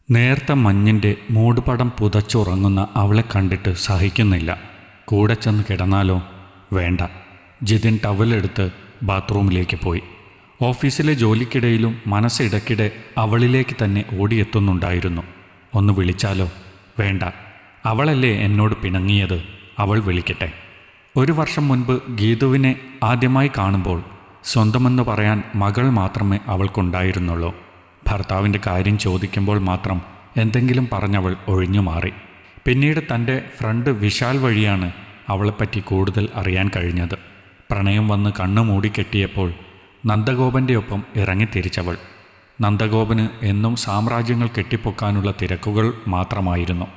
നേർത്ത മഞ്ഞിൻ്റെ മൂടുപടം പുതച്ചുറങ്ങുന്ന അവളെ കണ്ടിട്ട് സഹിക്കുന്നില്ല. കൂടെ ചെന്ന് കിടന്നാലോ? വേണ്ട. ജിതിൻ ടവലെടുത്ത് ബാത്റൂമിലേക്ക് പോയി. ഓഫീസിലെ ജോലിക്കിടയിലും മനസ്സിടയ്ക്കിടെ അവളിലേക്ക് തന്നെ ഓടിയെത്തുന്നുണ്ടായിരുന്നു. ഒന്ന് വിളിച്ചാലോ? വേണ്ട. അവളല്ലേ എന്നോട് പിണങ്ങിയത്, അവൾ വിളിക്കട്ടെ. 1 വർഷം മുൻപ് ഗീതുവിനെ ആദ്യമായി കാണുമ്പോൾ സ്വന്തമെന്ന് പറയാൻ മകൾ മാത്രമേ അവൾക്കുണ്ടായിരുന്നുള്ളൂ. ഭർത്താവിൻ്റെ കാര്യം ചോദിക്കുമ്പോൾ മാത്രം എന്തെങ്കിലും പറഞ്ഞവൾ ഒഴിഞ്ഞു മാറി. പിന്നീട് തൻ്റെ ഫ്രണ്ട് വിശാൽ വഴിയാണ് അവളെപ്പറ്റി കൂടുതൽ അറിയാൻ കഴിഞ്ഞത്. പ്രണയം വന്ന് കണ്ണു മൂടിക്കെട്ടിയപ്പോൾ നന്ദഗോപൻ്റെ ഒപ്പം ഇറങ്ങിത്തിരിച്ചവൾ. നന്ദഗോപന് എന്നും സാമ്രാജ്യങ്ങൾ കെട്ടിപ്പൊക്കാനുള്ള തിരക്കുകൾ മാത്രമായിരുന്നു.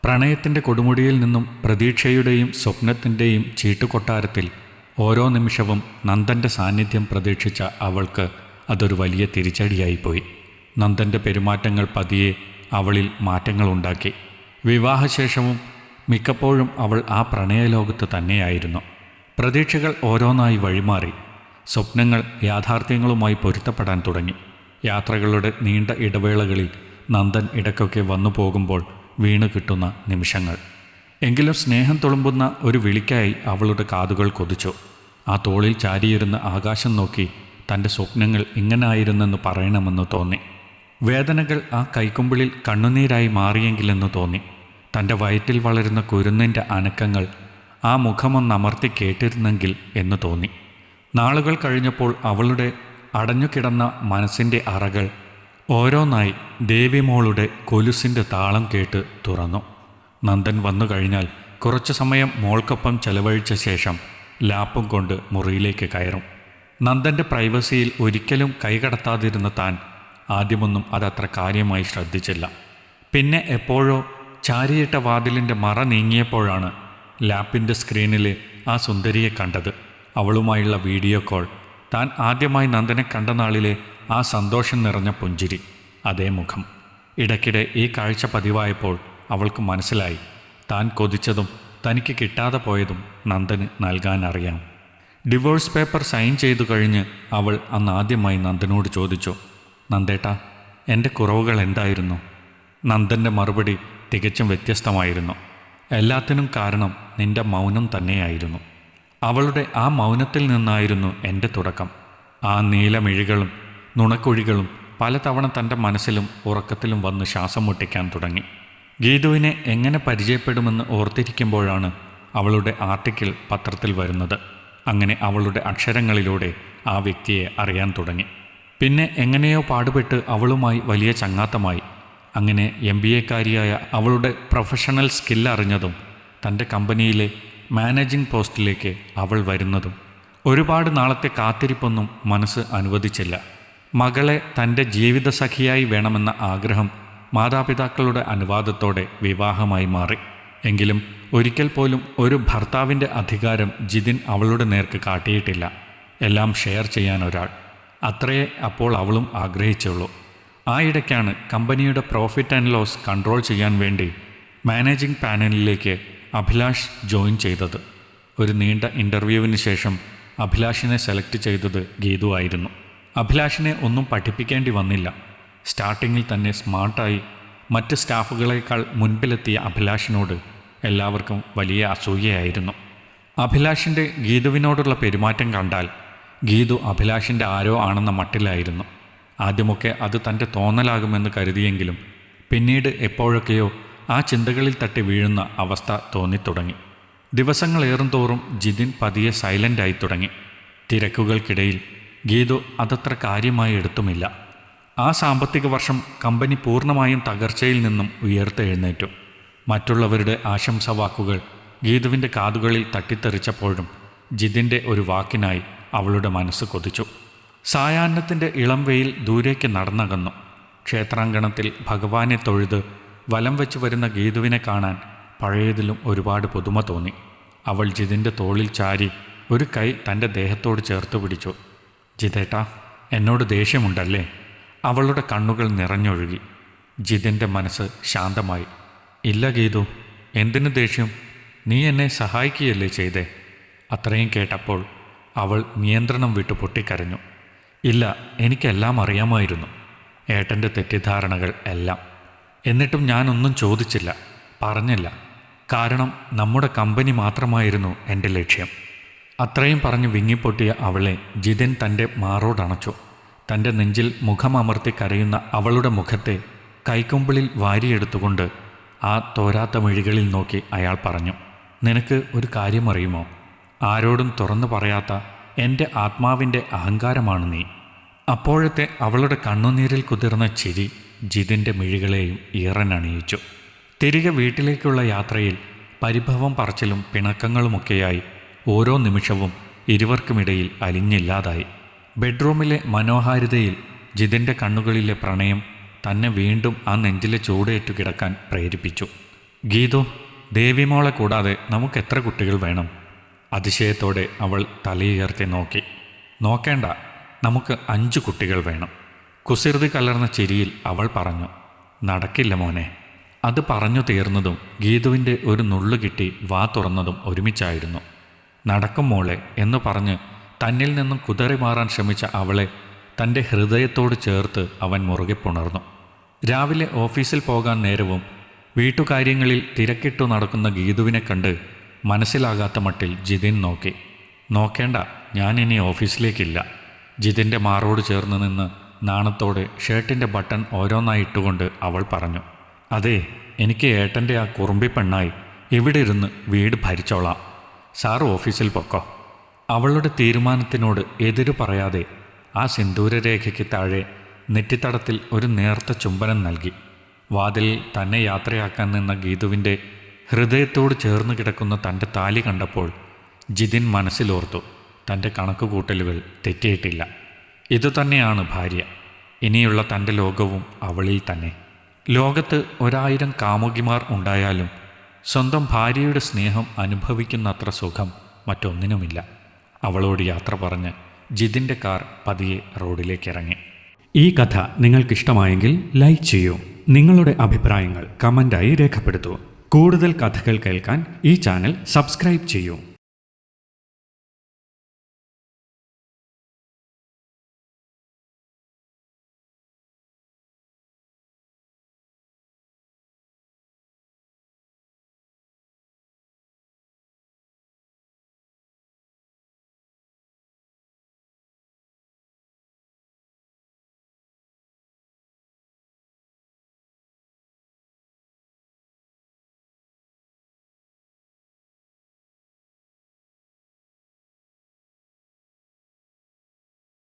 പ്രണയത്തിൻ്റെ കൊടുമുടിയിൽ നിന്നും പ്രതീക്ഷയുടെയും സ്വപ്നത്തിൻ്റെയും ചീട്ടുകൊട്ടാരത്തിൽ ഓരോ നിമിഷവും നന്ദൻ്റെ സാന്നിധ്യം പ്രതീക്ഷിച്ച അവൾക്ക് അതൊരു വലിയ തിരിച്ചടിയായിപ്പോയി. നന്ദൻ്റെ പെരുമാറ്റങ്ങൾ പതിയെ അവളിൽ മാറ്റങ്ങളുണ്ടാക്കി. വിവാഹശേഷവും മിക്കപ്പോഴും അവൾ ആ പ്രണയലോകത്ത് തന്നെയായിരുന്നു. പ്രതീക്ഷകൾ ഓരോന്നായി വഴിമാറി. സ്വപ്നങ്ങൾ യാഥാർത്ഥ്യങ്ങളുമായി പൊരുത്തപ്പെടാൻ തുടങ്ങി. യാത്രകളുടെ നീണ്ട ഇടവേളകളിൽ നന്ദൻ ഇടയ്ക്കൊക്കെ വന്നു പോകുമ്പോൾ വീണു കിട്ടുന്ന നിമിഷങ്ങൾ. എങ്കിലും സ്നേഹം തുളുമ്പുന്ന ഒരു വിളിക്കായി അവളുടെ കാതുകൾ കൊതിച്ചു. ആ തോളിൽ ചാരിയിരുന്ന ആകാശം നോക്കി തൻ്റെ സ്വപ്നങ്ങൾ ഇങ്ങനായിരുന്നെന്ന് പറയണമെന്ന് തോന്നി. വേദനകൾ ആ കൈക്കുമ്പിളിൽ കണ്ണുനീരായി മാറിയെങ്കിലെന്ന് തോന്നി. തൻ്റെ വയറ്റിൽ വളരുന്ന കുരുന്നിൻ്റെ അനക്കങ്ങൾ ആ മുഖമൊന്നമർത്തി കേട്ടിരുന്നെങ്കിൽ എന്ന് തോന്നി. നാളുകൾ കഴിഞ്ഞപ്പോൾ അവളുടെ അടഞ്ഞുകിടന്ന മനസ്സിൻ്റെ അറകൾ ഓരോന്നായി ദേവിമോളുടെ കൊലുസിൻ്റെ താളം കേട്ട് തുറന്നു. നന്ദൻ വന്നു കഴിഞ്ഞാൽ കുറച്ചു സമയം മോൾക്കൊപ്പം ചെലവഴിച്ച ശേഷം ലാപ്പും കൊണ്ട് മുറിയിലേക്ക് കയറും. നന്ദൻ്റെ പ്രൈവസിയിൽ ഒരിക്കലും കൈകടത്താതിരുന്ന താൻ ആദ്യമൊന്നും അതത്ര കാര്യമായി ശ്രദ്ധിച്ചില്ല. പിന്നെ എപ്പോഴോ ചാരിയിട്ട വാതിലിൻ്റെ മറ നീങ്ങിയപ്പോഴാണ് ലാപ്പിൻ്റെ സ്ക്രീനിൽ ആ സുന്ദരിയെ കണ്ടത്. അവളുമായുള്ള വീഡിയോ കോൾ, താൻ ആദ്യമായി നന്ദനെ കണ്ട നാളിലെ ആ സന്തോഷം നിറഞ്ഞ പുഞ്ചിരി, അതേ മുഖം. ഇടയ്ക്കിടെ ഈ കാഴ്ച പതിവായപ്പോൾ അവൾക്ക് മനസ്സിലായി, താൻ കൊതിച്ചതും തനിക്ക് കിട്ടാതെ പോയതും നന്ദന് നൽകാനറിയാം. ഡിവോഴ്സ് പേപ്പർ സൈൻ ചെയ്തു കഴിഞ്ഞ് അവൾ അന്ന് ആദ്യമായി നന്ദനോട് ചോദിച്ചു, നന്ദേട്ടാ, എൻ്റെ കുറവുകൾ എന്തായിരുന്നു? നന്ദൻ്റെ മറുപടി തികച്ചും വ്യത്യസ്തമായിരുന്നു. എല്ലാത്തിനും കാരണം നിന്റെ മൗനം തന്നെയായിരുന്നു. അവളുടെ ആ മൗനത്തിൽ നിന്നായിരുന്നു എൻ്റെ തുടക്കം. ആ നീലമിഴികളും നുണക്കുഴികളും പലതവണ തൻ്റെ മനസ്സിലും ഉറക്കത്തിലും വന്ന് ശ്വാസം മുട്ടിക്കാൻ തുടങ്ങി. ഗീതുവിനെ എങ്ങനെ പരിചയപ്പെടുമെന്ന് ഓർത്തിരിക്കുമ്പോഴാണ് അവളുടെ ആർട്ടിക്കിൾ പത്രത്തിൽ വരുന്നത്. അങ്ങനെ അവളുടെ അക്ഷരങ്ങളിലൂടെ ആ വ്യക്തിയെ അറിയാൻ തുടങ്ങി. പിന്നെ എങ്ങനെയോ പാടുപെട്ട് അവളുമായി വലിയ ചങ്ങാത്തമായി. അങ്ങനെ MBA-കാരിയായ അവളുടെ പ്രൊഫഷണൽ സ്കില്ല് അറിഞ്ഞതും തൻ്റെ കമ്പനിയിലെ മാനേജിംഗ് പോസ്റ്റിലേക്ക് അവൾ വരുന്നതും ഒരുപാട് നാളത്തെ കാത്തിരിപ്പൊന്നും മനസ്സ് അനുവദിച്ചില്ല. മകളെ തൻ്റെ ജീവിതസഖിയായി വേണമെന്ന ആഗ്രഹം മാതാപിതാക്കളുടെ അനുവാദത്തോടെ വിവാഹമായി മാറി. എങ്കിലും ഒരിക്കൽ പോലും ഒരു ഭർത്താവിൻ്റെ അധികാരം ജിതിൻ അവളുടെ നേർക്ക് കാട്ടിയിട്ടില്ല. എല്ലാം ഷെയർ ചെയ്യാൻ ഒരാൾ, അത്രയേ അപ്പോൾ അവളും ആഗ്രഹിച്ചുള്ളൂ. ആ ഇടയ്ക്കാണ് കമ്പനിയുടെ പ്രോഫിറ്റ് ആൻഡ് ലോസ് കൺട്രോൾ ചെയ്യാൻ വേണ്ടി മാനേജിംഗ് പാനലിലേക്ക് അഭിലാഷ് ജോയിൻ ചെയ്തത്. ഒരു നീണ്ട ഇൻ്റർവ്യൂവിന് ശേഷം അഭിലാഷിനെ സെലക്ട് ചെയ്തത് ഗീതു ആയിരുന്നു. അഭിലാഷിനെ ഒന്നും പഠിപ്പിക്കേണ്ടി വന്നില്ല. സ്റ്റാർട്ടിങ്ങിൽ തന്നെ സ്മാർട്ടായി മറ്റ് സ്റ്റാഫുകളേക്കാൾ മുൻപിലെത്തിയ അഭിലാഷിനോട് എല്ലാവർക്കും വലിയ അസൂയയായിരുന്നു. അഭിലാഷിൻ്റെ ഗീതുവിനോടുള്ള പെരുമാറ്റം കണ്ടാൽ ഗീതു അഭിലാഷിൻ്റെ ആരോ ആണെന്ന മട്ടിലായിരുന്നു. ആദ്യമൊക്കെ അത് തൻ്റെ തോന്നലാകുമെന്ന് കരുതിയെങ്കിലും പിന്നീട് എപ്പോഴൊക്കെയോ ആ ചിന്തകളിൽ തട്ടി വീഴുന്ന അവസ്ഥ തോന്നിത്തുടങ്ങി. ദിവസങ്ങളേറും തോറും ജിതിൻ പതിയെ സൈലൻ്റായി തുടങ്ങി. തിരക്കുകൾക്കിടയിൽ ഗീതു അതത്ര കാര്യമായി എടുത്തുമില്ല. ആ സാമ്പത്തിക വർഷം കമ്പനി പൂർണ്ണമായും തകർച്ചയിൽ നിന്നും ഉയർത്തെഴുന്നേറ്റു. മറ്റുള്ളവരുടെ ആശംസാവാക്കുകൾ ഗീതുവിൻ്റെ കാതുകളിൽ തട്ടിത്തെറിച്ചപ്പോഴും ജിതിൻ്റെ ഒരു വാക്കിനായി അവളുടെ മനസ്സ് കൊതിച്ചു. സായാഹ്നത്തിൻ്റെ ഇളം വെയിൽ ദൂരേക്ക് നടന്നകന്നു. ക്ഷേത്രാങ്കണത്തിൽ ഭഗവാനെ തൊഴുത് വലം വെച്ച് വരുന്ന ഗീതുവിനെ കാണാൻ പഴയതിലും ഒരുപാട് പുതുമ തോന്നി. അവൾ ജിതിൻ്റെ തോളിൽ ചാരി ഒരു കൈ തൻ്റെ ദേഹത്തോട് ചേർത്ത് പിടിച്ചു. ജിതേട്ടാ, എന്നോട് ദേഷ്യമുണ്ടല്ലേ? അവളുടെ കണ്ണുകൾ നിറഞ്ഞൊഴുകി. ജിതിൻ്റെ മനസ്സ് ശാന്തമായി. ഇല്ല ഗീതു, എന്തിനു ദേഷ്യം? നീ എന്നെ സഹായിക്കുകയല്ലേ ചെയ്തേ? അത്രയും കേട്ടപ്പോൾ അവൾ നിയന്ത്രണം വിട്ടു പൊട്ടിക്കരഞ്ഞു. ഇല്ല, എനിക്കെല്ലാം അറിയാമായിരുന്നു. ഏട്ടൻ്റെ തെറ്റിദ്ധാരണകൾ എല്ലാം. എന്നിട്ടും ഞാനൊന്നും ചോദിച്ചില്ല, പറഞ്ഞില്ല. കാരണം നമ്മുടെ കമ്പനി മാത്രമായിരുന്നു എൻ്റെ ലക്ഷ്യം. അത്രയും പറഞ്ഞ് വിങ്ങിപ്പൊട്ടിയ അവളെ ജിതിൻ തൻ്റെ മാറോടണച്ചു. തൻ്റെ നെഞ്ചിൽ മുഖമമർത്തി കരയുന്ന അവളുടെ മുഖത്തെ കൈക്കുമ്പിളിൽ വാരിയെടുത്തുകൊണ്ട് ആ തോരാത്ത മിഴികളിൽ നോക്കി അയാൾ പറഞ്ഞു, നിനക്ക് ഒരു കാര്യം അറിയുമോ? ആരോടും തുറന്നു പറയാത്ത എൻ്റെ ആത്മാവിൻ്റെ അഹങ്കാരമാണ് നീ. അപ്പോഴത്തെ അവളുടെ കണ്ണുനീരിൽ കുതിർന്ന ചിരി ജിതിൻ്റെ മിഴികളെയും ഈറനണിയിച്ചു. തിരികെ വീട്ടിലേക്കുള്ള യാത്രയിൽ പരിഭവം പറച്ചിലും പിണക്കങ്ങളുമൊക്കെയായി ഓരോ നിമിഷവും ഇരുവർക്കുമിടയിൽ അലിഞ്ഞില്ലാതായി. ബെഡ്റൂമിലെ മനോഹാരിതയിൽ ജിതിൻ്റെ കണ്ണുകളിലെ പ്രണയം തന്നെ വീണ്ടും ആ നെഞ്ചിലെ ചൂടേറ്റു കിടക്കാൻ പ്രേരിപ്പിച്ചു. ഗീതു, ദേവിമോളെ കൂടാതെ നമുക്ക് എത്ര കുട്ടികൾ വേണം? അതിശയത്തോടെ അവൾ തലയുയർത്തി നോക്കി. നോക്കേണ്ട, നമുക്ക് 5 കുട്ടികൾ വേണം. കുസൃതി കലർന്ന ചിരിയിൽ അവൾ പറഞ്ഞു. നടക്കില്ല മോനെ. അത് പറഞ്ഞു തീർന്നതും ഗീതുവിൻ്റെ ഒരു നുള്ളു കിട്ടി വാ തുറന്നതും ഒരുമിച്ചായിരുന്നു. നടക്കും മോളെ എന്ന് പറഞ്ഞ് തന്നിൽ നിന്നും കുതറി മാറാൻ ശ്രമിച്ച അവളെ തൻ്റെ ഹൃദയത്തോട് ചേർത്ത് അവൻ മുറുകെ പുണർന്നു. രാവിലെ ഓഫീസിൽ പോകാൻ നേരവും വീട്ടുകാര്യങ്ങളിൽ തിരക്കിട്ടു നടക്കുന്ന ഗീതുവിനെ കണ്ട് മനസ്സിലാകാത്ത മട്ടിൽ ജിതിൻ നോക്കി. നോക്കേണ്ട, ഞാനിനി ഓഫീസിലേക്കില്ല. ജിതിൻ്റെ മാറോട് ചേർന്ന് നിന്ന് നാണത്തോടെ ഷർട്ടിൻ്റെ ബട്ടൺ ഓരോന്നായി ഇട്ടുകൊണ്ട് അവൾ പറഞ്ഞു. അതെ, എനിക്ക് ഏട്ടൻ്റെ ആ കുറുമ്പി പെണ്ണായി ഇവിടെ ഇരുന്ന് വീട് ഭരിച്ചോളാം. സാർ ഓഫീസിൽ പൊക്കോ. അവളുടെ തീരുമാനത്തിനോട് എതിരു പറയാതെ ആ സിന്ദൂരരേഖയ്ക്ക് താഴെ നെറ്റിത്തടത്തിൽ ഒരു നേർത്ത ചുംബനം നൽകി. വാതിലിൽ തന്നെ യാത്രയാക്കാൻ നിന്ന ഗീതുവിൻ്റെ ഹൃദയത്തോട് ചേർന്ന് കിടക്കുന്ന തൻ്റെ താലി കണ്ടപ്പോൾ ജിതിൻ മനസ്സിലോർത്തു, തൻ്റെ കണക്കുകൂട്ടലുകൾ തെറ്റിയിട്ടില്ല. ഇതുതന്നെയാണ് ഭാര്യ. ഇനിയുള്ള തൻ്റെ ലോകവും അവളിൽ തന്നെ. ലോകത്ത് 1000 കാമുകിമാർ ഉണ്ടായാലും സ്വന്തം ഭാര്യയുടെ സ്നേഹം അനുഭവിക്കുന്നത്ര സുഖം മറ്റൊന്നിനുമില്ല. അവളോട് യാത്ര പറഞ്ഞ് ജിതിൻ്റെ കാർ പതിയെ റോഡിലേക്കിറങ്ങി. ഈ കഥ നിങ്ങൾക്കിഷ്ടമായെങ്കിൽ ലൈക്ക് ചെയ്യൂ. നിങ്ങളുടെ അഭിപ്രായങ്ങൾ കമൻ്റായി രേഖപ്പെടുത്തൂ. കൂടുതൽ കഥകൾ കേൾക്കാൻ ഈ ചാനൽ സബ്സ്ക്രൈബ് ചെയ്യൂ.